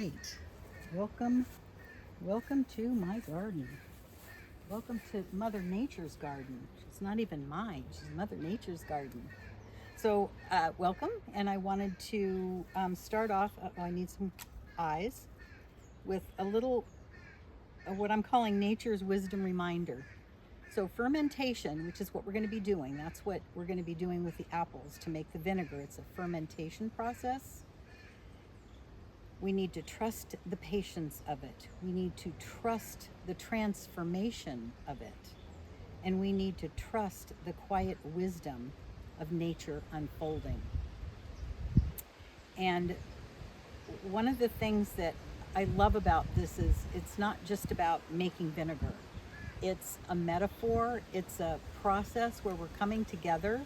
right. Welcome, welcome to my garden. Welcome to Mother Nature's garden. It's not even mine. She's Mother Nature's garden. So, welcome. And I wanted to start off. I need some eyes with a little, what I'm calling nature's wisdom reminder. So, fermentation, which is what we're going to be doing. That's what we're going to be doing with the apples to make the vinegar. It's a fermentation process. We need to trust the patience of it. We need to trust the transformation of it. And we need to trust the quiet wisdom of nature unfolding. And one of the things that I love about this is it's not just about making vinegar. It's a metaphor. It's a process where we're coming together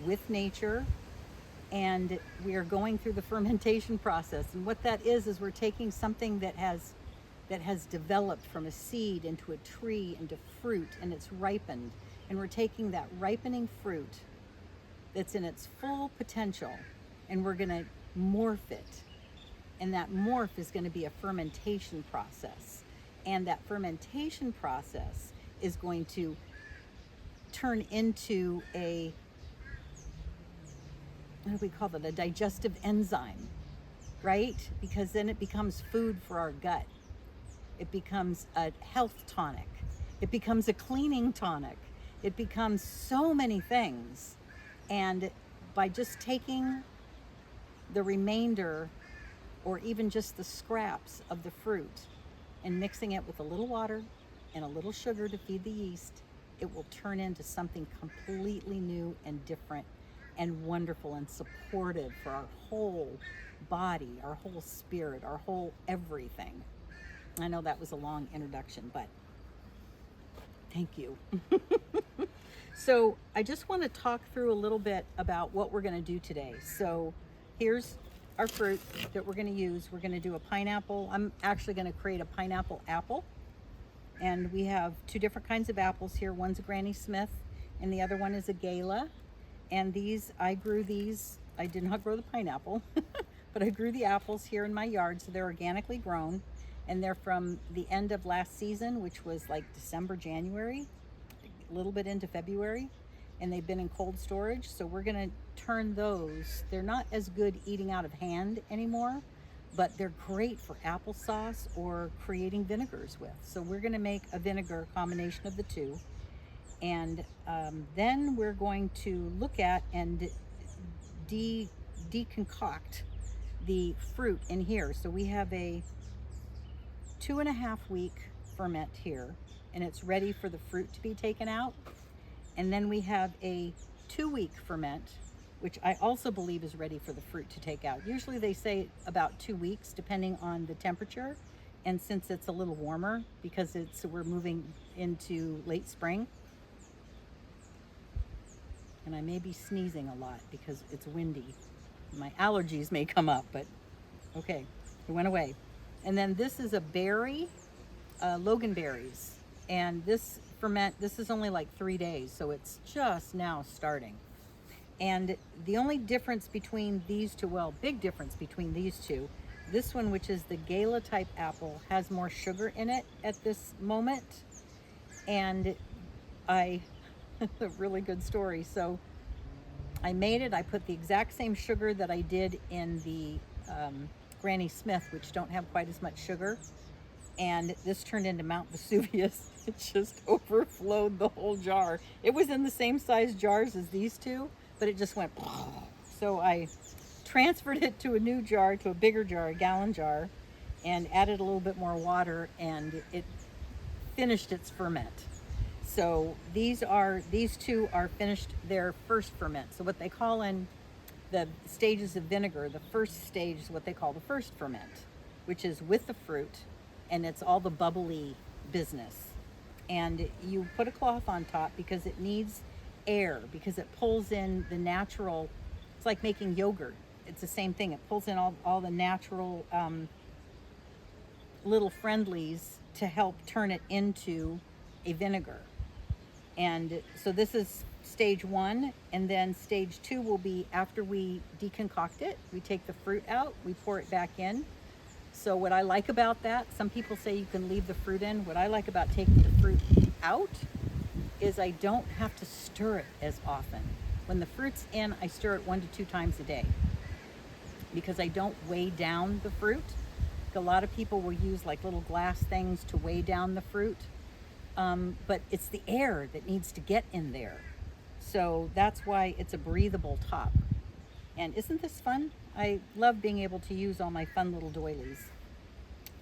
with nature and we are going through the fermentation process. And what that is we're taking something that has developed from a seed into a tree, into fruit, and it's ripened. And we're taking that ripening fruit that's in its full potential and we're gonna morph it. And that morph is gonna be a fermentation process. And that fermentation process is going to turn into a, what do we call it, a digestive enzyme, right? Because then it becomes food for our gut. It becomes a health tonic. It becomes a cleaning tonic. It becomes so many things. And by just taking the remainder or even just the scraps of the fruit and mixing it with a little water and a little sugar to feed the yeast, it will turn into something completely new and different and wonderful and supportive for our whole body, our whole spirit, our whole everything. I know that was a long introduction, but thank you. So I just want to talk through a little bit about what we're going to do today. So here's our fruit that we're going to use. We're going to do a pineapple. I'm actually going to create a pineapple apple. And we have two different kinds of apples here. One's a Granny Smith and the other one is a Gail. And these, I grew these. I did not grow the pineapple, but I grew the apples here in my yard. So they're organically grown. And they're from the end of last season, which was like December, January, a little bit into February. And they've been in cold storage. So we're going to turn those. They're not as good eating out of hand anymore, but they're great for applesauce or creating vinegars with. So we're going to make a vinegar combination of the two. And then we're going to look at and deconcoct the fruit in here. So we have a 2.5 week ferment here, and it's ready for the fruit to be taken out. And then we have a 2-week ferment, which I also believe is ready for the fruit to take out. Usually they say about 2 weeks, depending on the temperature. And since it's a little warmer, because we're moving into late spring, and I may be sneezing a lot because it's windy. My allergies may come up, but okay, it went away. And then this is a berry, Logan Berrys. And this is only like 3 days, so it's just now starting. And the only difference between these two, well, big difference between these two, this one, which is the Gail type apple, has more sugar in it at this moment. And a really good story. So I made it. I put the exact same sugar that I did in the Granny Smith, which don't have quite as much sugar. And this turned into Mount Vesuvius. It just overflowed the whole jar. It was in the same size jars as these two, but it just went. So I transferred it to a new jar, to a bigger jar, a gallon jar, and added a little bit more water, and it finished its ferment. So these two are finished their first ferment. So what they call in the stages of vinegar, the first stage is what they call the first ferment, which is with the fruit, and it's all the bubbly business. And you put a cloth on top because it needs air, because it pulls in the natural, it's like making yogurt. It's the same thing. It pulls in all the natural little friendlies to help turn it into a vinegar. And so this is stage 1, and then stage 2 will be after we deconcoct it. We take the fruit out, we pour it back in, So what I like about that, some people say you can leave the fruit in. What I like about taking the fruit out is I don't have to stir it as often. When the fruit's in, I stir it 1 to 2 times a day because I don't weigh down the fruit. A lot of people will use like little glass things to weigh down the fruit, but it's the air that needs to get in there. So that's why it's a breathable top. And isn't this fun? I love being able to use all my fun little doilies.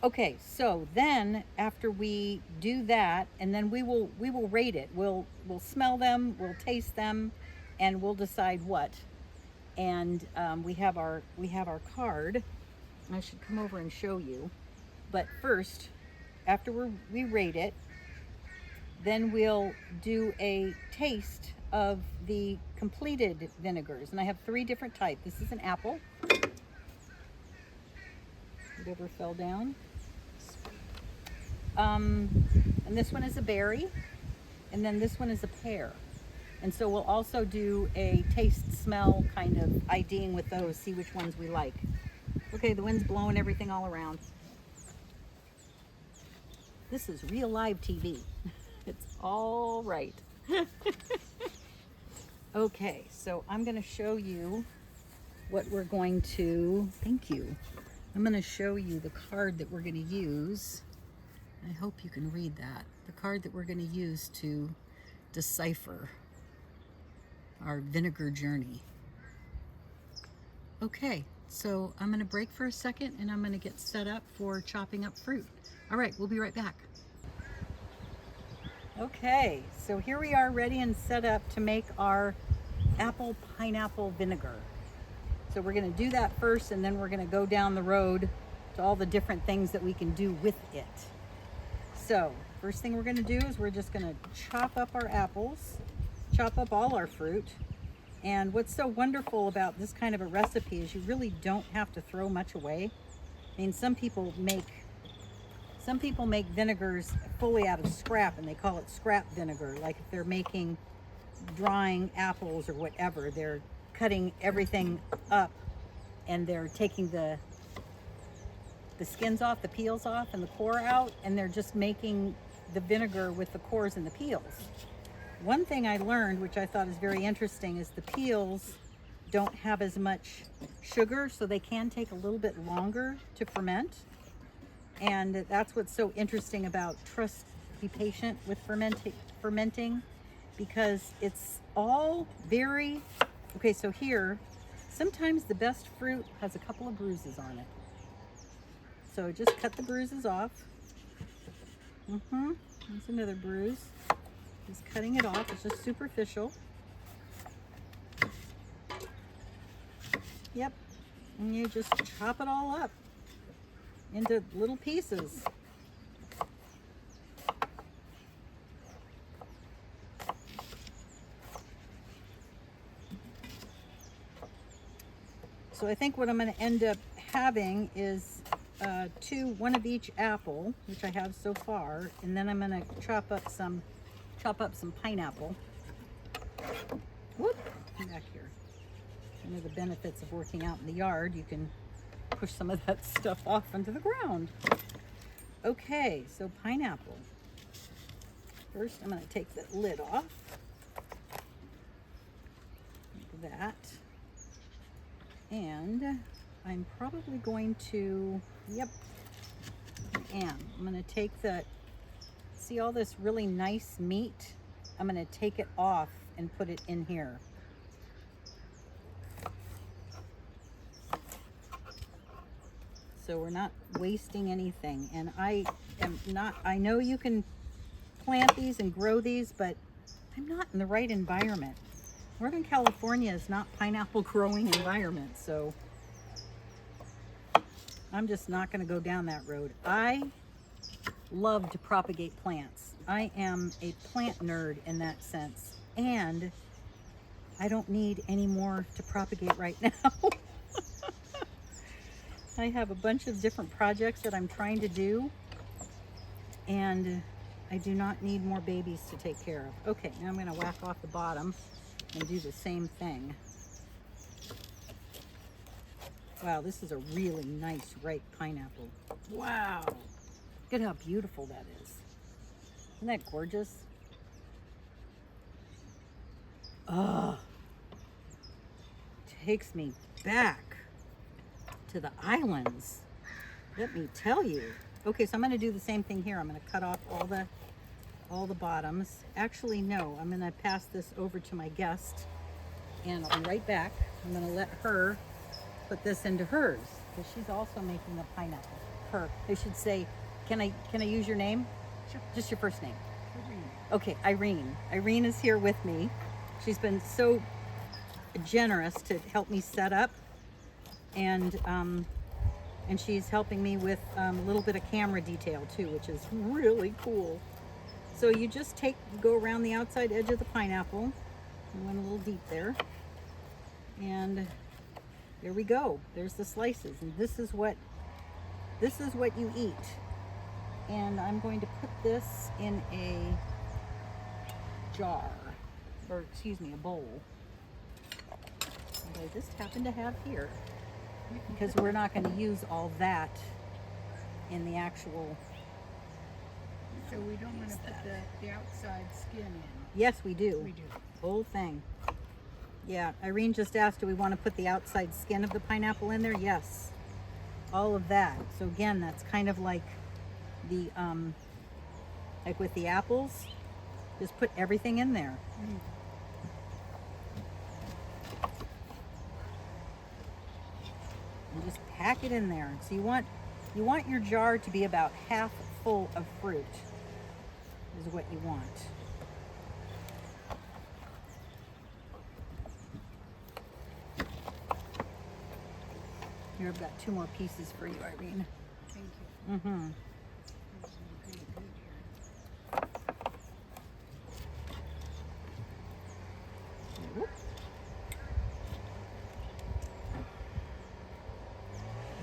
Okay, so then after we do that, and then we will rate it. We'll smell them, we'll taste them, and we'll decide what. And we have our card. I should come over and show you. But first, after we rate it, then we'll do a taste of the completed vinegars. And I have 3 different types. This is an apple. Whatever fell down. And this one is a berry. And then this one is a pear. And so we'll also do a taste smell kind of IDing with those, see which ones we like. Okay, the wind's blowing everything all around. This is real live TV. It's all right. Okay, so I'm going to show you what we're going to, thank you. I'm going to show you the card that we're going to use. I hope you can read that. The card that we're going to use to decipher our vinegar journey. Okay, so I'm going to break for a second and I'm going to get set up for chopping up fruit. All right, we'll be right back. Okay, so here we are ready and set up to make our apple pineapple vinegar. So we're going to do that first and then we're going to go down the road to all the different things that we can do with it. So first thing we're going to do is we're just going to chop up our apples, chop up all our fruit. And what's so wonderful about this kind of a recipe is you really don't have to throw much away. I mean, some people make vinegars fully out of scrap and they call it scrap vinegar. Like if they're making drying apples or whatever, they're cutting everything up and they're taking the skins off, the peels off, and the core out, and they're just making the vinegar with the cores and the peels. One thing I learned, which I thought is very interesting, is the peels don't have as much sugar, so they can take a little bit longer to ferment. And that's what's so interesting about be patient with fermenting, because it's all very, okay, so here, sometimes the best fruit has a couple of bruises on it. So just cut the bruises off. There's another bruise. Just cutting it off, it's just superficial. Yep, and you just chop it all up into little pieces. So I think what I'm going to end up having is one of each apple, which I have so far, and then I'm going to chop up some pineapple. Whoop, come back here. One of the benefits of working out in the yard, you can push some of that stuff off onto the ground. Okay, so pineapple. First, I'm going to take the lid off. Like that. And I'm probably going to, I'm going to take see all this really nice meat? I'm going to take it off and put it in here. So we're not wasting anything. And I know you can plant these and grow these, but I'm not in the right environment. Northern California is not pineapple growing environment, so I'm just not going to go down that road. I love to propagate plants. I am a plant nerd in that sense, and I don't need any more to propagate right now. I have a bunch of different projects that I'm trying to do, and I do not need more babies to take care of. Okay, now I'm going to whack off the bottom and do the same thing. Wow, this is a really nice ripe pineapple. Wow. Look at how beautiful that is. Isn't that gorgeous? Oh, takes me back to the islands. Let me tell you. Okay, so I'm going to do the same thing here. I'm going to cut off all the bottoms. Actually, no, I'm going to pass this over to my guest, and I'll be right back. I'm going to let her put this into hers because she's also making a pineapple. Her, I should say, can I use your name? Sure. Just your first name. Irene. Okay, Irene. Irene is here with me. She's been so generous to help me set up, and she's helping me with a little bit of camera detail too, which is really cool. So you just go around the outside edge of the pineapple. I went a little deep there, and there we go. There's the slices, and this is what you eat. And I'm going to put this in a jar, or excuse me, a bowl. And I just happen to have here, because we're not going to use all that in the actual. So we don't want to put the outside skin in. Yes, we do. We do. Whole thing. Yeah, Irene just asked, do we want to put the outside skin of the pineapple in there? Yes. All of that. So again, that's kind of like the, like with the apples, just put everything in there. Mm. And just pack it in there. So you want your jar to be about half full of fruit, is what you want. Here, I've got 2 more pieces for you, Irene. Thank you. Mm-hmm. This is pretty good here.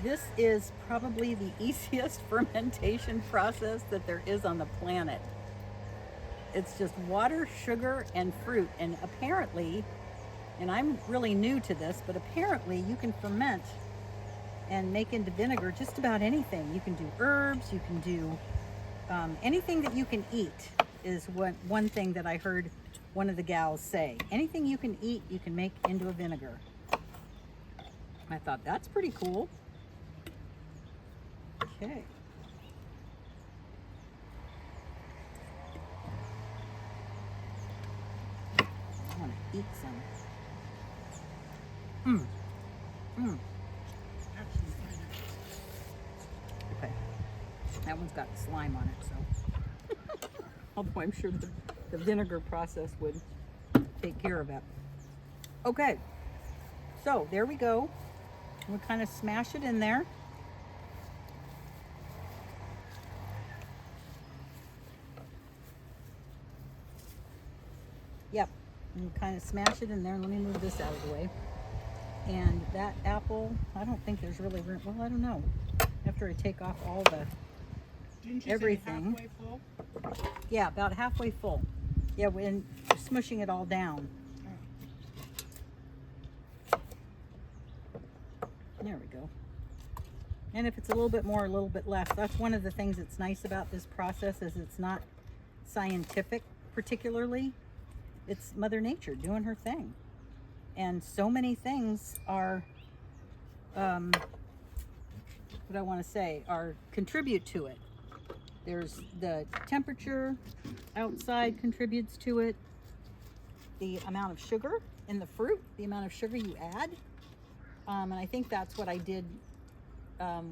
This is probably the easiest fermentation process that there is on the planet. It's just water, sugar, and fruit. And apparently, and I'm really new to this, but apparently you can ferment and make into vinegar just about anything. You can do herbs, you can do anything that you can eat is one thing that I heard one of the gals say. Anything you can eat, you can make into a vinegar. I thought that's pretty cool. Okay. I want to eat some. That's some pineapple. Okay. That one's got slime on it, so. Although I'm sure the vinegar process would take care of it. Okay. So there we go. We'll kind of smash it in there. Yep, and kind of smash it in there. Let me move this out of the way. And that apple, I don't think there's really room. Well, I don't know. After I take off all the Didn't you everything. say halfway full? Yeah, about halfway full. Yeah, when smushing it all down. There we go. And if it's a little bit more, a little bit less. That's one of the things that's nice about this process is it's not scientific particularly. It's Mother Nature doing her thing. And so many things are, what I want to say, contribute to it. There's the temperature outside contributes to it. The amount of sugar in the fruit, the amount of sugar you add. And I think that's what I did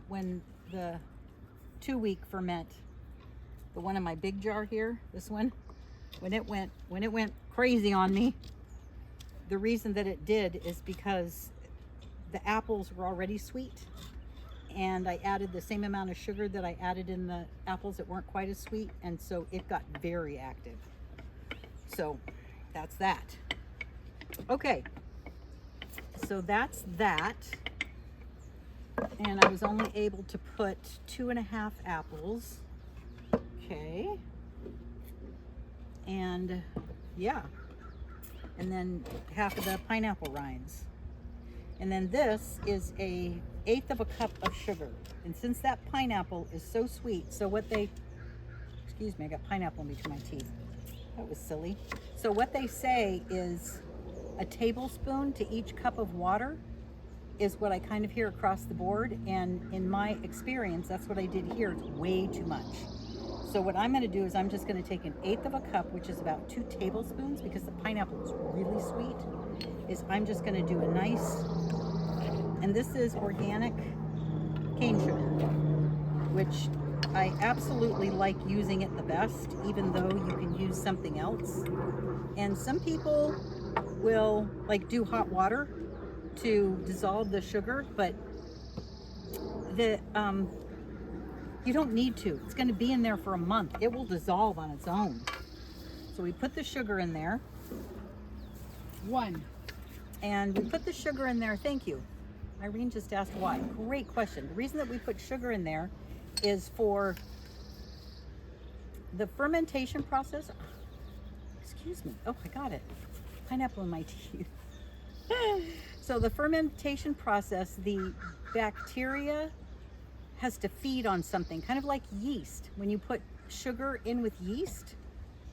when the 2-week ferment, the one in my big jar here, this one, when it went crazy on me, the reason that it did is because the apples were already sweet, and I added the same amount of sugar that I added in the apples that weren't quite as sweet, and so it got very active. So that's that. Okay, so that's that. And I was only able to put 2.5 apples. Okay. And yeah. And then half of the pineapple rinds. And then this is a 1/8 of a cup of sugar. And since that pineapple is so sweet, so what they, excuse me, I got pineapple in between my teeth. That was silly. So what they say is a tablespoon to each cup of water is what I kind of hear across the board. And in my experience, that's what I did here. It's way too much. So what I'm going to do is I'm just going to take 1/8 of a cup, which is about 2 tablespoons, because the pineapple is really sweet, is I'm just going to do a nice, and this is organic cane sugar, which I absolutely like using it the best, even though you can use something else. And some people will like do hot water to dissolve the sugar, but the you don't need to. It's going to be in there for a month. It will dissolve on its own. So we put the sugar in there. And we put the sugar in there. Thank you. Irene just asked why. Great question. The reason that we put sugar in there is for the fermentation process. Excuse me. Oh, I got it. Pineapple in my teeth. So the fermentation process, the bacteria has to feed on something, kind of like yeast. When you put sugar in with yeast,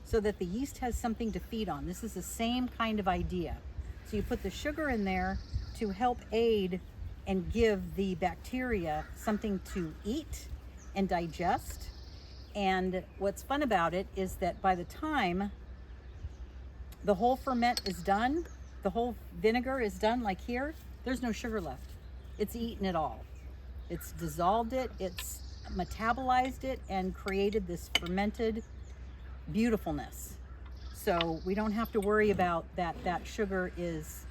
so that the yeast has something to feed on. This is the same kind of idea. So you put the sugar in there to help aid and give the bacteria something to eat and digest. And what's fun about it is that by the time the whole ferment is done, the whole vinegar is done, like here, there's no sugar left. It's eaten it all. It's dissolved it, it's metabolized it, and created this fermented beautifulness. So we don't have to worry about that sugar is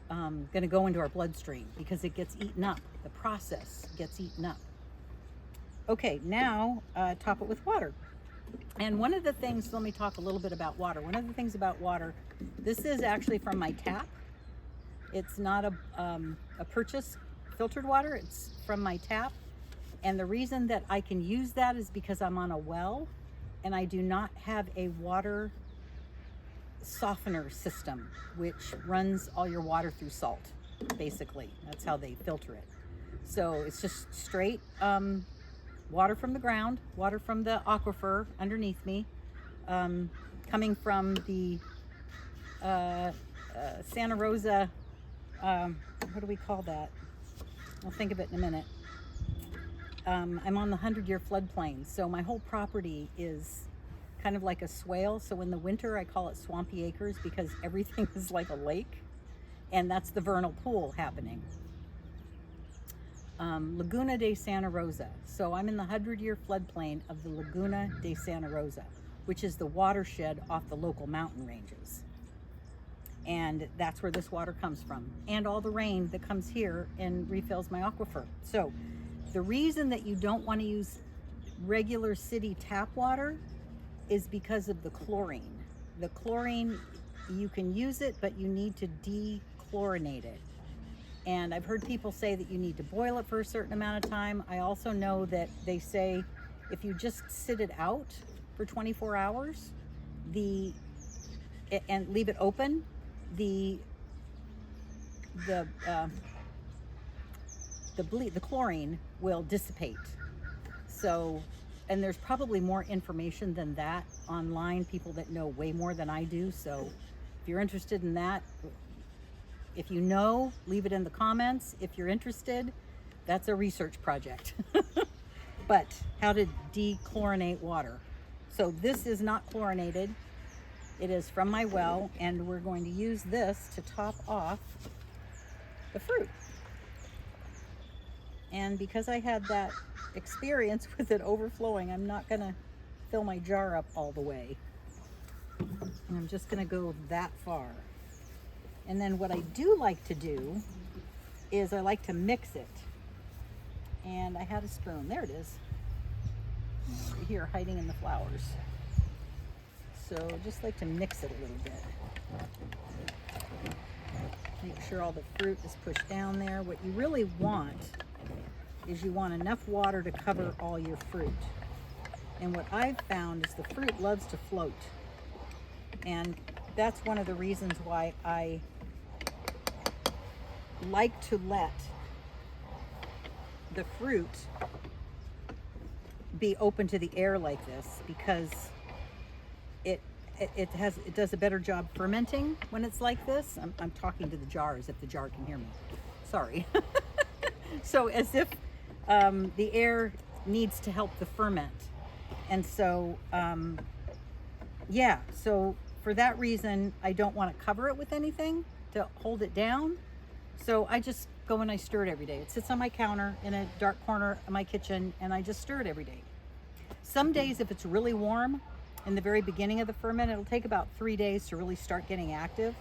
going to go into our bloodstream, because it gets eaten up. The process gets eaten up. Okay, now top it with water. And one of the things, let me talk a little bit about water. One of the things about water, this is actually from my tap. It's not a purchase filtered water, it's from my tap. And the reason that I can use that is because I'm on a well and I do not have a water softener system, which runs all your water through salt, basically. That's how they filter it. So it's just straight water from the ground, water from the aquifer underneath me, coming from the Santa Rosa, what do we call that? I'll think of it in a minute. I'm on the 100-year floodplain, so my whole property is kind of like a swale. So in the winter, I call it Swampy Acres, because everything is like a lake, and that's the vernal pool happening. Laguna de Santa Rosa. So I'm in the 100-year floodplain of the Laguna de Santa Rosa, which is the watershed off the local mountain ranges. And that's where this water comes from. And all the rain that comes here and refills my aquifer. So the reason that you don't want to use regular city tap water is because of the chlorine. The chlorine, you can use it, but you need to dechlorinate it. And I've heard people say that you need to boil it for a certain amount of time. I also know that they say if you just sit it out for 24 hours and leave it open, the chlorine will dissipate. So, and there's probably more information than that online, people that know way more than I do. So if you're interested in that, if you know, leave it in the comments. If you're interested, that's a research project. But how to dechlorinate water. So this is not chlorinated. It is from my well, and we're going to use this to top off the fruit. And because I had that experience with it overflowing, I'm not gonna fill my jar up all the way. And I'm just gonna go that far. And then what I do like to do is I like to mix it. And I had a spoon, there it is. Right here, hiding in the flowers. So just like to mix it a little bit. Make sure all the fruit is pushed down there. What you really want is you want enough water to cover all your fruit. And what I've found is the fruit loves to float. And that's one of the reasons why I like to let the fruit be open to the air like this, because it does a better job fermenting when it's like this. I'm talking to the jars if the jar can hear me. Sorry. So as if the air needs to help the ferment. And so, yeah, so for that reason, I don't want to cover it with anything to hold it down. So I just go and I stir it every day. It sits on my counter in a dark corner of my kitchen, and I just stir it every day. Some days, if it's really warm in the very beginning of the ferment, it'll take about 3 days to really start getting active.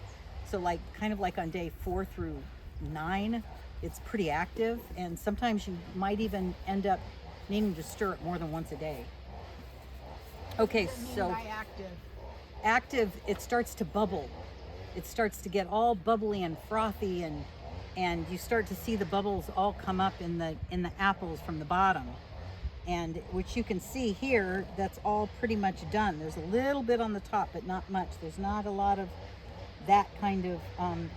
So like kind of like on day 4 through 9, it's pretty active. And sometimes you might even end up needing to stir it more than once a day. Okay, so By active. active, it starts to bubble. It starts to get all bubbly and frothy, and you start to see the bubbles all come up in the apples from the bottom. And which you can see here, that's all pretty much done. There's a little bit on the top, but not much. There's not a lot of that kind of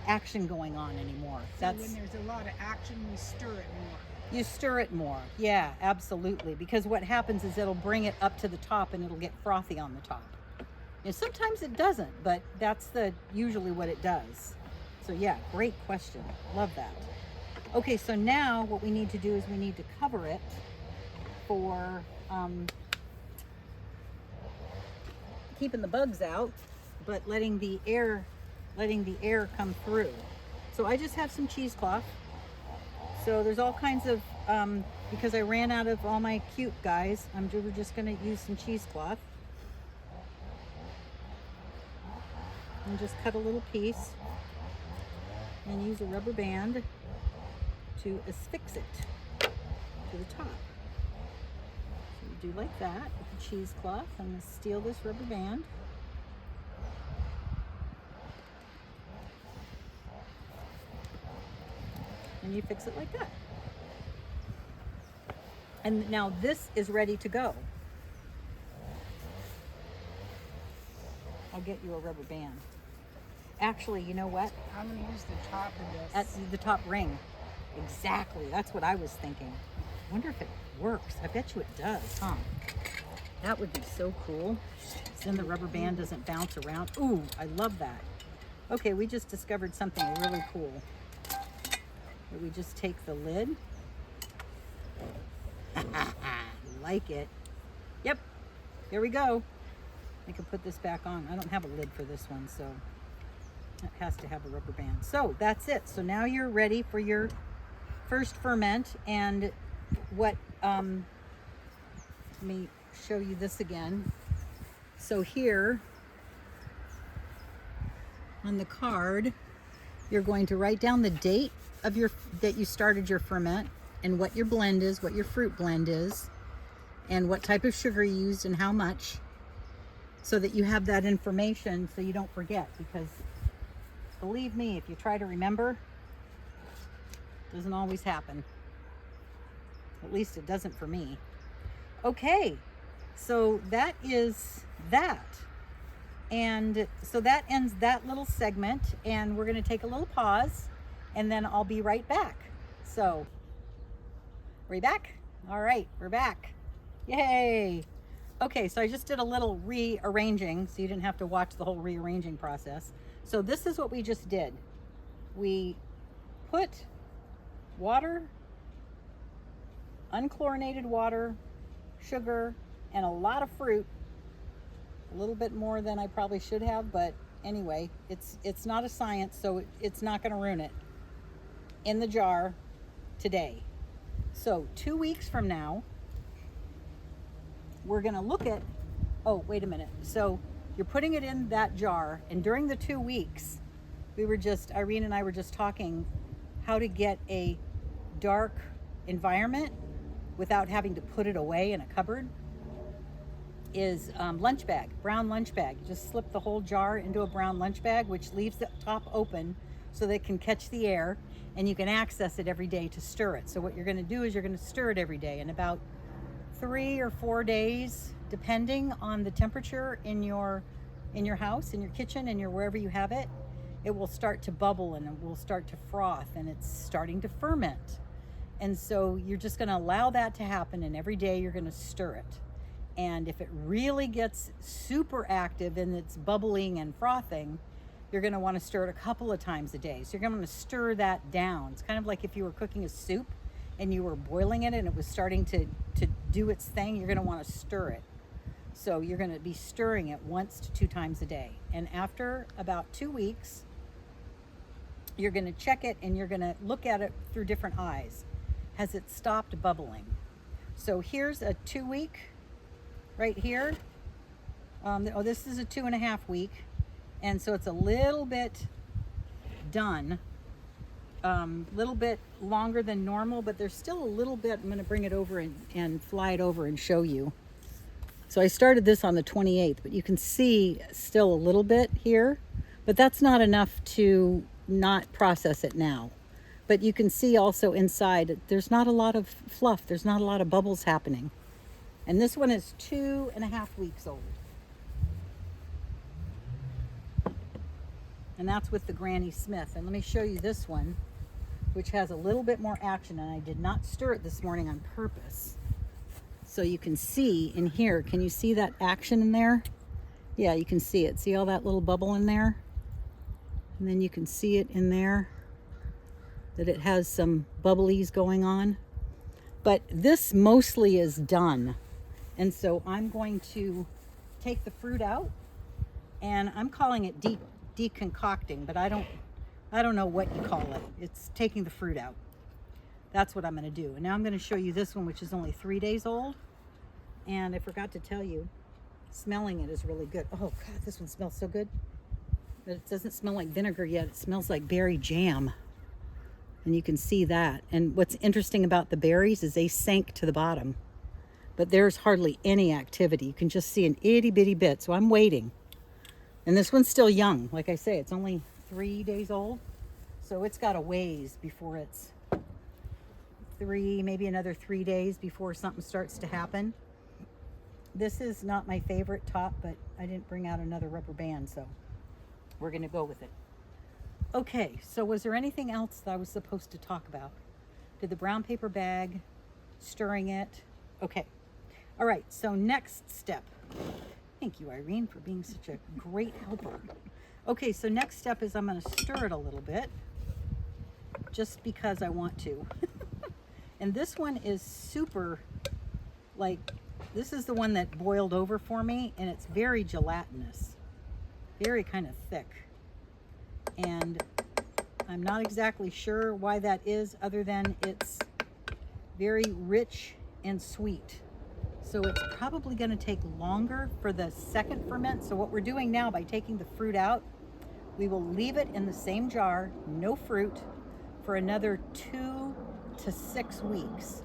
action going on anymore. So when there's a lot of action, we stir it more. You stir it more. Yeah, absolutely. Because what happens is it'll bring it up to the top and it'll get frothy on the top. And sometimes it doesn't, but that's usually what it does. So yeah, great question. Love that. Okay, so now what we need to do is we need to cover it for keeping the bugs out, but letting the air come through. So I just have some cheesecloth. So there's all kinds of because I ran out of all my cute guys, we're just going to use some cheesecloth and just cut a little piece and use a rubber band to affix it to the top. Do like that with the cheesecloth. I'm going to steal this rubber band. And you fix it like that. And now this is ready to go. I'll get you a rubber band. Actually, you know what? I'm going to use the top of this. That's the top ring. Exactly. That's what I was thinking. I wonder if it works. I bet you it does, huh? That would be so cool. Then the rubber band doesn't bounce around. Ooh, I love that. Okay, we just discovered something really cool. We just take the lid. Like it. Yep, here we go. I can put this back on. I don't have a lid for this one, so it has to have a rubber band. So that's it. So now you're ready for your first ferment. And what let me show you this again. So here on the card, you're going to write down the date of that you started your ferment, and what your blend is, what your fruit blend is, and what type of sugar you used and how much, so that you have that information so you don't forget. Because believe me, if you try to remember, it doesn't always happen. At least it doesn't for me. Okay, so that is that. And so that ends that little segment, and we're going to take a little pause, and then I'll be right back. So, are we back? All right, we're back. Yay! Okay, so I just did a little rearranging, so you didn't have to watch the whole rearranging process. So this is what we just did. We put water, unchlorinated water, sugar, and a lot of fruit. A little bit more than I probably should have, but anyway, it's not a science, so it's not going to ruin it. In the jar today. So 2 weeks from now, we're going to look at, oh, wait a minute. So you're putting it in that jar, and during the 2 weeks, Irene and I were just talking how to get a dark environment without having to put it away in a cupboard. Is lunch bag, brown lunch bag. You just slip the whole jar into a brown lunch bag, which leaves the top open so that it can catch the air, and you can access it every day to stir it. So what you're going to do is you're going to stir it every day, and about 3 or 4 days, depending on the temperature in your house, in your kitchen, and wherever you have it, it will start to bubble and it will start to froth, and it's starting to ferment. And so you're just going to allow that to happen, and every day you're going to stir it. And if it really gets super active and it's bubbling and frothing, you're going to want to stir it a couple of times a day. So you're going to stir that down. It's kind of like if you were cooking a soup and you were boiling it and it was starting to do its thing, you're going to want to stir it. So you're going to be stirring it 1 to 2 times a day. And after about 2 weeks, you're going to check it and you're going to look at it through different eyes. Has it stopped bubbling? So here's a 2 week right here. This is a 2.5 week. And so it's a little bit done, little bit longer than normal, but there's still a little bit. I'm going to bring it over and fly it over and show you. So I started this on the 28th, but you can see still a little bit here, but that's not enough to not process it now. But you can see also inside, there's not a lot of fluff. There's not a lot of bubbles happening. And this one is 2.5 weeks old. And that's with the Granny Smith. And let me show you this one, which has a little bit more action. And I did not stir it this morning on purpose. So you can see in here, can you see that action in there? Yeah, you can see it. See all that little bubble in there? And then you can see it in there, that it has some bubblies going on. But this mostly is done. And so I'm going to take the fruit out, and I'm calling it deconcocting, but I don't know what you call it. It's taking the fruit out. That's what I'm going to do. And now I'm going to show you this one, which is only 3 days old. And I forgot to tell you, smelling it is really good. Oh God, this one smells so good. But it doesn't smell like vinegar yet. It smells like berry jam. And you can see that. And what's interesting about the berries is they sank to the bottom. But there's hardly any activity. You can just see an itty bitty bit. So I'm waiting. And this one's still young. Like I say, it's only 3 days old. So it's got a ways before it's maybe another 3 days before something starts to happen. This is not my favorite top, but I didn't bring out another rubber band, so we're gonna go with it. Okay, so was there anything else that I was supposed to talk about? Did the brown paper bag, stirring it? Okay, all right, so next step. Thank you, Irene, for being such a great helper. Okay, so next step is I'm gonna stir it a little bit, just because I want to. And this one is super, like, this is the one that boiled over for me, and it's very gelatinous, very kind of thick. And I'm not exactly sure why that is, other than it's very rich and sweet. So it's probably going to take longer for the second ferment. So what we're doing now, by taking the fruit out, we will leave it in the same jar, no fruit, for another 2 to 6 weeks.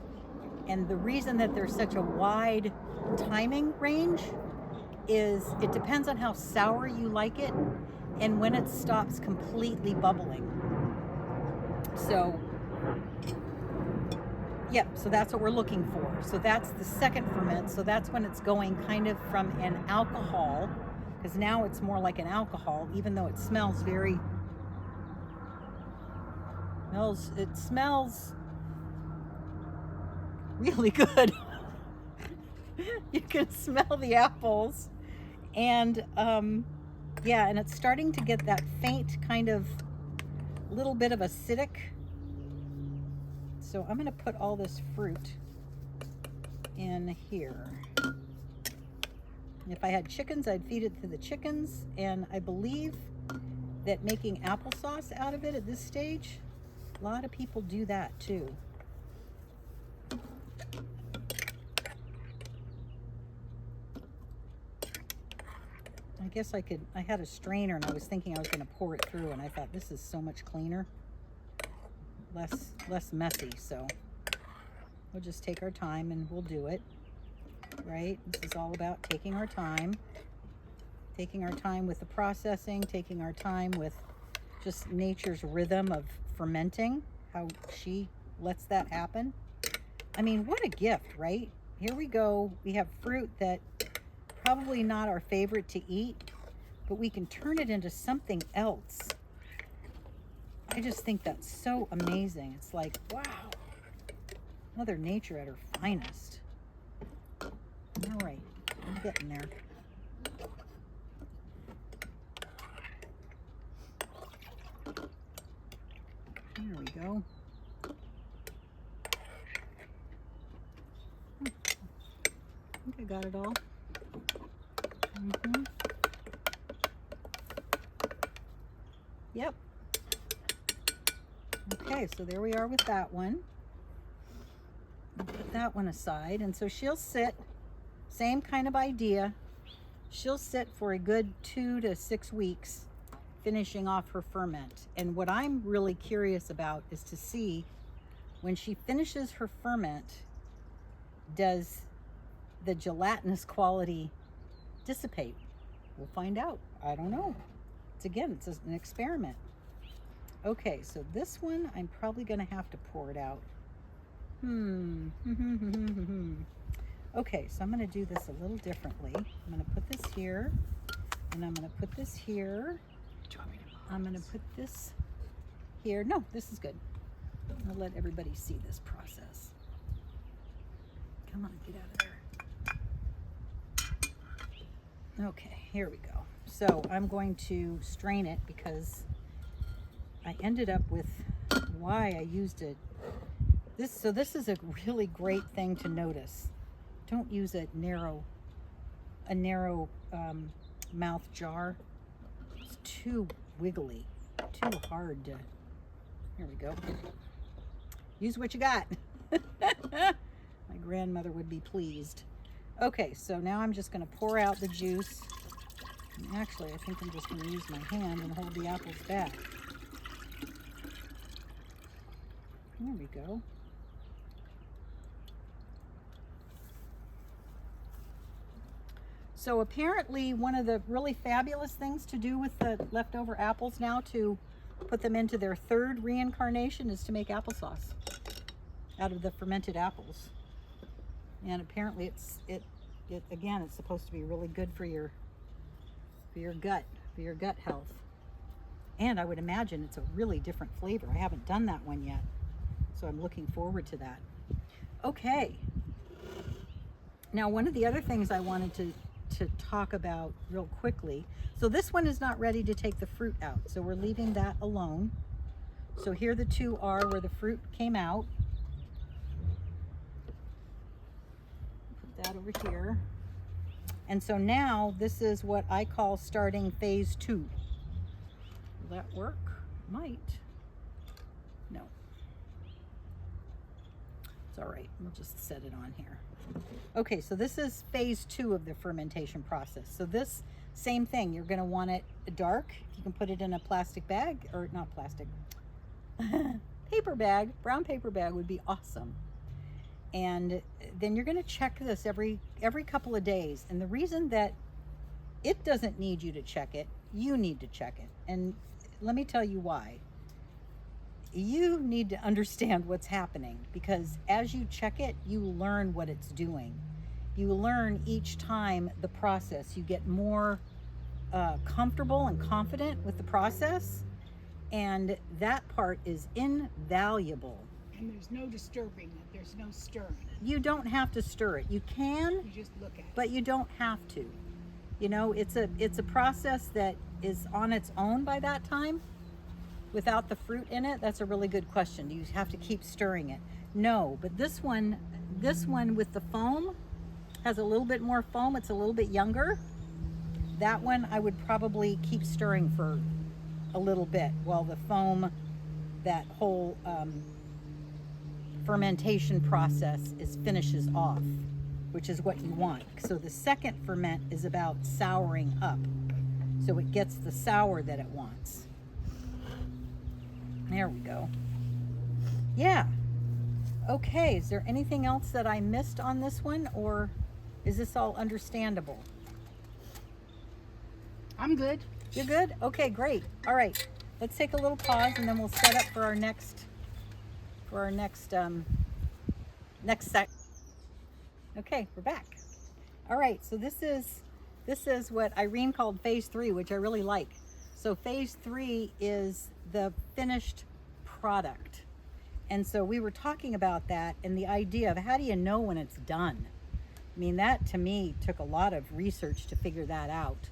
And the reason that there's such a wide timing range is it depends on how sour you like it and when it stops completely bubbling. So, yeah, so that's what we're looking for. So that's the second ferment. So that's when it's going kind of from an alcohol, because now it's more like an alcohol, even though it smells very, it smells really good. You can smell the apples, and yeah, and it's starting to get that faint kind of little bit of acidic. So I'm going to put all this fruit in here. And if I had chickens, I'd feed it to the chickens, and I believe that making applesauce out of it at this stage, a lot of people do that too. I guess I had a strainer, and I was thinking I was going to pour it through, and I thought this is so much cleaner, less messy. So we'll just take our time and we'll do it, right? This is all about taking our time with the processing, taking our time with just nature's rhythm of fermenting, how she lets that happen. I mean, what a gift, right? Here we go. We have fruit that probably not our favorite to eat, but we can turn it into something else. I just think that's so amazing. It's like, wow. Mother Nature at her finest. All right, I'm getting there. There we go. I think I got it all. Yep. Okay, so there we are with that one. I'll put that one aside. And so she'll sit, same kind of idea. She'll sit for a good 2 to 6 weeks, finishing off her ferment. And what I'm really curious about is to see when she finishes her ferment, does the gelatinous quality dissipate? We'll find out. I don't know. It's an experiment. Okay, so this one I'm probably going to have to pour it out. Okay, so I'm going to do this a little differently. I'm going to put this here, and I'm going to put this here. I'm going to put this here. No, this is good. I'll let everybody see this process. Come on, get out of there. Okay, here we go. So I'm going to strain it because I ended up with why I used it. So this is a really great thing to notice. Don't use a narrow mouth jar. It's too wiggly, too hard to. Here we go. Use what you got. My grandmother would be pleased. Okay, so now I'm just going to pour out the juice. And actually, I think I'm just going to use my hand and hold the apples back. There we go. So apparently one of the really fabulous things to do with the leftover apples now to put them into their third reincarnation is to make applesauce out of the fermented apples. And apparently it's supposed to be really good for your gut health. And I would imagine it's a really different flavor. I haven't done that one yet, so I'm looking forward to that. Okay. Now, one of the other things I wanted to talk about real quickly. So this one is not ready to take the fruit out, so we're leaving that alone. So here the two are where the fruit came out. Put that over here. And so now this is what I call starting phase 2. Will that work? Might. No. It's all right. We'll just set it on here. Okay, so this is phase 2 of the fermentation process. So this same thing, you're going to want it dark. You can put it in a plastic bag, or not plastic, paper bag. Brown paper bag would be awesome. And then you're going to check this every couple of days. And the reason that it doesn't need you to check it, you need to check it. And let me tell you why. You need to understand what's happening, because as you check it, you learn what it's doing. You learn each time the process. You get more comfortable and confident with the process, and that part is invaluable. And there's no disturbing it. There's no stirring. You don't have to stir it. You can, You just look at it. but you don't have to. You know, it's a process that is on its own by that time. Without the fruit in it, that's a really good question. Do you have to keep stirring it? No, but this one with the foam has a little bit more foam. It's a little bit younger. That one I would probably keep stirring for a little bit while the foam, that whole fermentation process finishes off, which is what you want. So the second ferment is about souring up, so it gets the sour that it wants. There we go. Yeah. Okay, is there anything else that I missed on this one, or is this all understandable? I'm good. You're good? Okay, great. All right. Let's take a little pause and then we'll set up for our next set. Okay, we're back. All right, so this is what Irene called phase 3, which I really like. So phase 3 is the finished product. And so we were talking about that and the idea of how do you know when it's done? I mean, that to me took a lot of research to figure that out.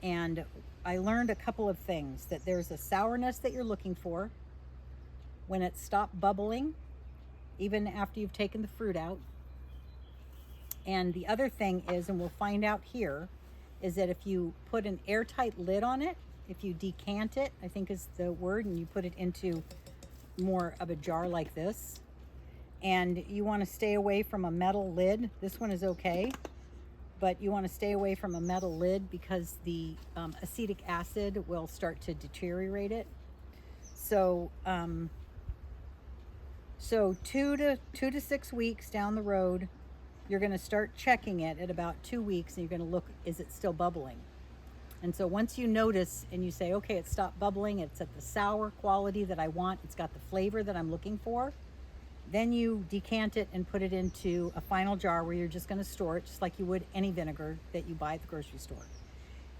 And I learned a couple of things, that there's a sourness that you're looking for when it stopped bubbling, even after you've taken the fruit out. And the other thing is, and we'll find out here, is that if you put an airtight lid on it, if you decant it, I think is the word, and you put it into more of a jar like this, and you want to stay away from a metal lid. This one is okay, but you want to stay away from a metal lid because the acetic acid will start to deteriorate it. So so 2 to 6 weeks down the road, you're going to start checking it at about 2 weeks, and you're going to look, is it still bubbling? And so once you notice and you say, okay, it stopped bubbling, it's at the sour quality that I want, it's got the flavor that I'm looking for, then you decant it and put it into a final jar where you're just going to store it just like you would any vinegar that you buy at the grocery store.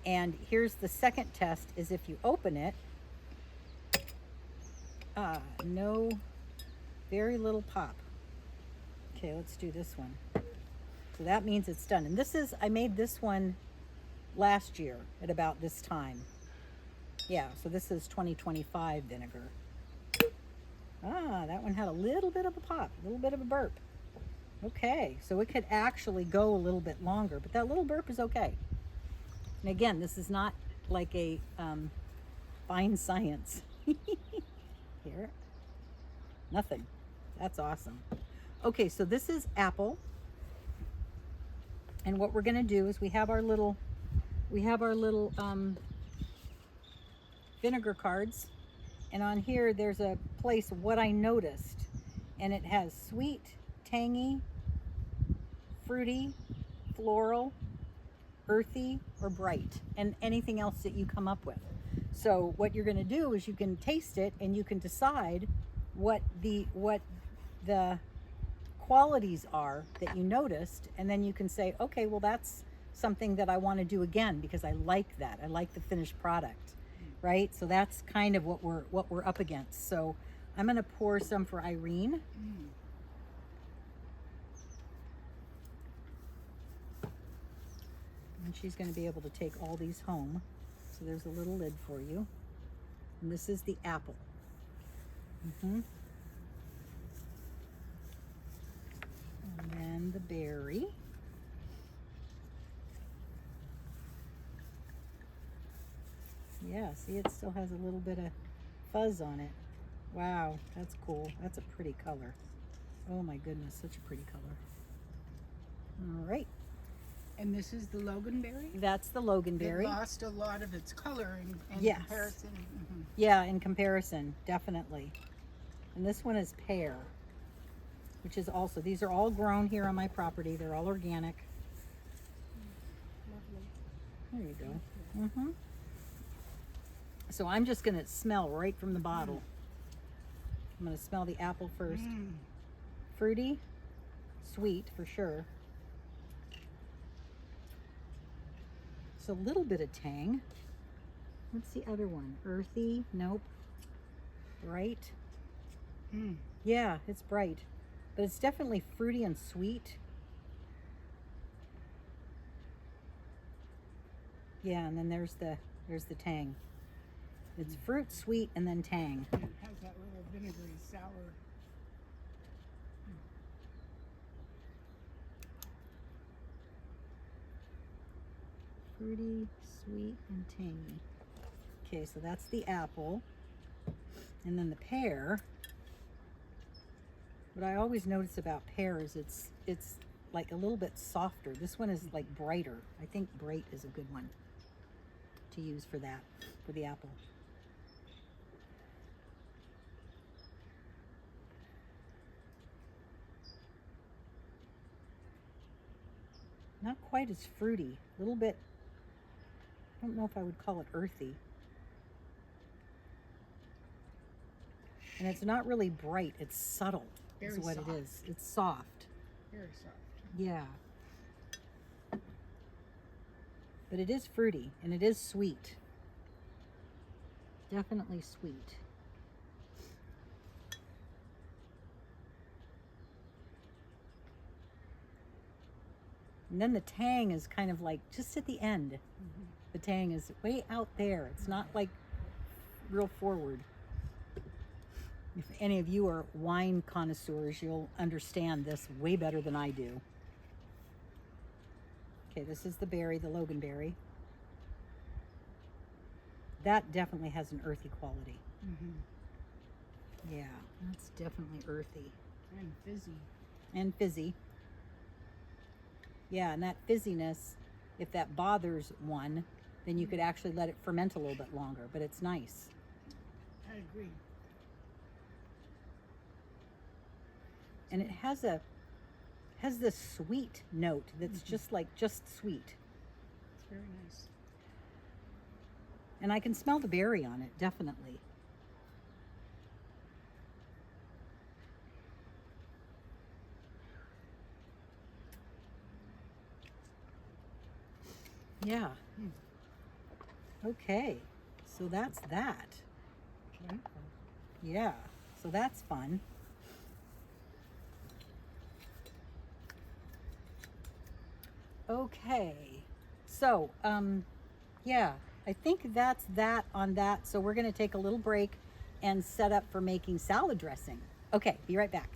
And here's the second test, is if you open it, no, very little pop. Okay, let's do this one. So that means it's done. And this is, I made this one last year at about this time. Yeah, so this is 2025 vinegar. That one had a little bit of a pop, a little bit of a burp. Okay, so it could actually go a little bit longer, but that little burp is okay. And again, this is not like a fine science. Here, nothing. That's awesome. Okay, so this is apple. And what we're gonna do is we have our little vinegar cards, and on here there's a place, what I noticed, and it has sweet, tangy, fruity, floral, earthy, or bright, and anything else that you come up with. So what you're going to do is you can taste it and you can decide what the qualities are that you noticed, and then you can say, okay, well, that's something that I want to do again because I like that. I like the finished product, right? So that's kind of what we're up against. So I'm going to pour some for Irene. And she's going to be able to take all these home. So there's a little lid for you. And this is the apple. And then the berry. Yeah, see, it still has a little bit of fuzz on it. Wow, that's cool. That's a pretty color. Oh my goodness, such a pretty color. All right. And this is the Logan berry? That's the Logan berry. It lost a lot of its color in Yes. comparison. Yeah, in comparison, definitely. And this one is pear, which is also, these are all grown here on my property. They're all organic. There you go. So I'm just going to smell right from the bottle. I'm going to smell the apple first. Fruity, sweet for sure. So a little bit of tang. What's the other one? Earthy? Nope. Bright? Yeah, it's bright. But it's definitely fruity and sweet. Yeah, and then there's the tang. It's fruit, sweet, and then tang. It has that little vinegary sour. Fruity, sweet, and tangy. Okay, so that's the apple. And then the pear. What I always notice about pear is it's like a little bit softer. This one is like brighter. I think bright is a good one to use for that, for the apple. Not quite as fruity. A little bit, I don't know if I would call it earthy. And it's not really bright, it's subtle. Very is what soft. it is. It's soft. Very soft. Yeah. But it is fruity and it is sweet. Definitely sweet. And then the tang is kind of like just at the end. The tang is way out there. It's not like real forward. If any of you are wine connoisseurs, you'll understand this way better than I do. Okay, this is the berry, the Logan berry. That definitely has an earthy quality. Yeah, that's definitely earthy. And fizzy. And fizzy. Yeah, and that fizziness, if that bothers one, then you could actually let it ferment a little bit longer, but it's nice. I agree. And it has this sweet note that's just sweet. It's very nice. And I can smell the berry on it, definitely. Yeah. Okay. So that's that. Wonderful. Yeah. So that's fun. Okay. So, yeah, I think that's that on that. So we're going to take a little break and set up for making salad dressing. Okay, be right back.